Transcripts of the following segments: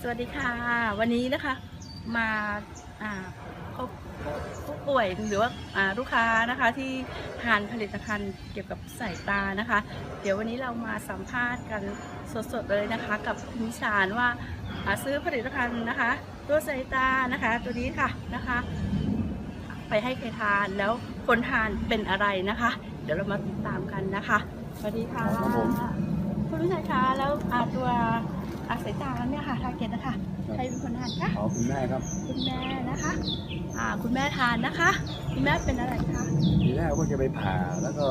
สวัสดีค่ะวันนี้นะคะมาพบผู้ป่วยหรือว่าลูกค้านะคะที่ทานผลิตภัณฑ์เกี่ยวกับสายตานะคะ เดี๋ยววันนี้เรามาสัมภาษณ์กันสดๆเลยนะคะกับคุณนิชานว่าซื้อผลิตภัณฑ์นะคะตัวสายตานะคะตัวนี้ค่ะนะคะไปให้ใครทานแล้วคนทานเป็นอะไรนะคะ เดี๋ยวเรามาติดตามกันนะคะสวัสดีค่ะคุณนิชานคะแล้วตัวสายตาเนี่ยค่ะทาร์เก็ตนะคะใครเป็นคนทานคะคุณแม่ครับคุณแม่นะคะคุณแม่ทานนะคะคุณแม่เป็นอะไรคะทีแรกว่าจะไปผ่าแล้วก็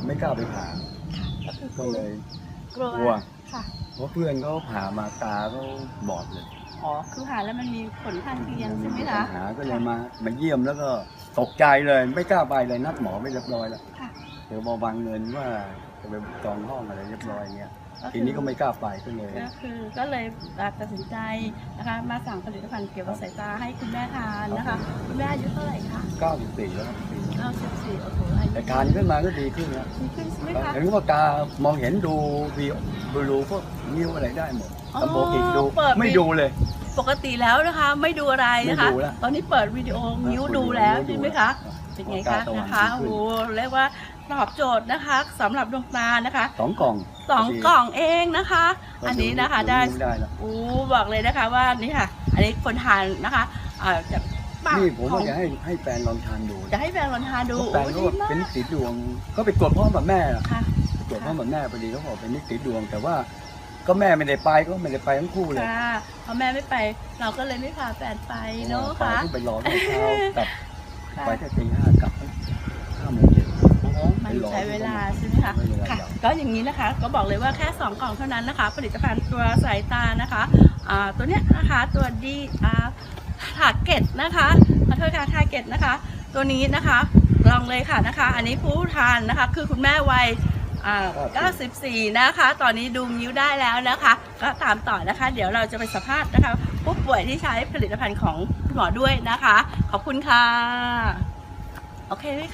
ไม่กล้าไปผ่าก็เลยกลัวค่ะเพราะเพื่อนเขาผ่ามาตาเขาบอดเลยคือผ่าแล้วมันมีผลข้างเคียงใช่ไหมคะหาก็เลยมาเยี่ยมแล้วก็ตกใจเลยไม่กล้าไปเลยนัดหมอไม่เรียบร้อยแล้วเดี๋ยวบอกวางเงินว่าจะไปจองห้องอะไรเรียบร้อยเงี้ยทีนี้ก็ไม่กล้าไปก็เลยตัดสินใจนะคะมาสั่งผลิตภัณฑ์เกี่ยวกับสายตาให้คุณแม่ทานนะคะคุณแม่อายุเท่าไหร่คะ94แล้วครับ94โอ้โหแต่การขึ้นมาก็ดีขึ้นนะดีขึ้นใช่ไหมคะเห็นว่าตามองเห็นดูดูพวกนิ้วอะไรได้หมดตำโบอีกดูไม่ดูเลยปกติแล้วนะคะไม่ดูอะไรนะคะตอนนี้เปิดวิดีโอนิ้วดูแล้วใช่ไหมคะเป็นไงคะนะคะโอ้เรียกว่าตอบโจทย์นะคะสำหรับดวงตานะคะ2 กล่องเองนะคะอันนี้นะคะได้บอกเลยนะคะว่านี่ค่ะอันนี้คนทานนะคะจากนี่ผมว่าจะให้แฟนลองทานดูจะให้แฟนลองทานดูแฟนก็เป็นนิสิตดวงก็ไปตรวจพ่อกับแม่ตรวจพ่อกับแม่พอดีเขาบอกเป็นนิสิตดวงแต่ว่าก็แม่ไม่ได้ไปก็ไม่ได้ไปทั้งคู่เลยเพราะแม่ไม่ไปเราก็เลยไม่พาแฟนไปเนาะค่ะไปรอตอนเช้ากลับไปแค่ตี 5กลับ5 โมงเย็นมันใช้เวลาใช่ไหมคะค่ะก็อย่างนี้นะคะก็บอกเลยว่าแค่2 กล่องเท่านั้นนะคะผลิตภัณฑ์ตัวสายตานะคะตัวเนี้ยนะคะตัวดีทาร์เก็ตนะคะขอโทษค่ะทาร์เก็ตนะคะตัวนี้นะคะลองเลยค่ะนะคะอันนี้ผู้ทานนะคะคือคุณแม่วัย94นะคะตอนนี้ดูนิ้วได้แล้วนะคะก็ตามต่อนะคะเดี๋ยวเราจะไปสัมภาษณ์นะคะผู้ป่วยที่ใช้ผลิตภัณฑ์ของคุณหมอด้วยนะคะขอบคุณค่ะโอเคไหมคะ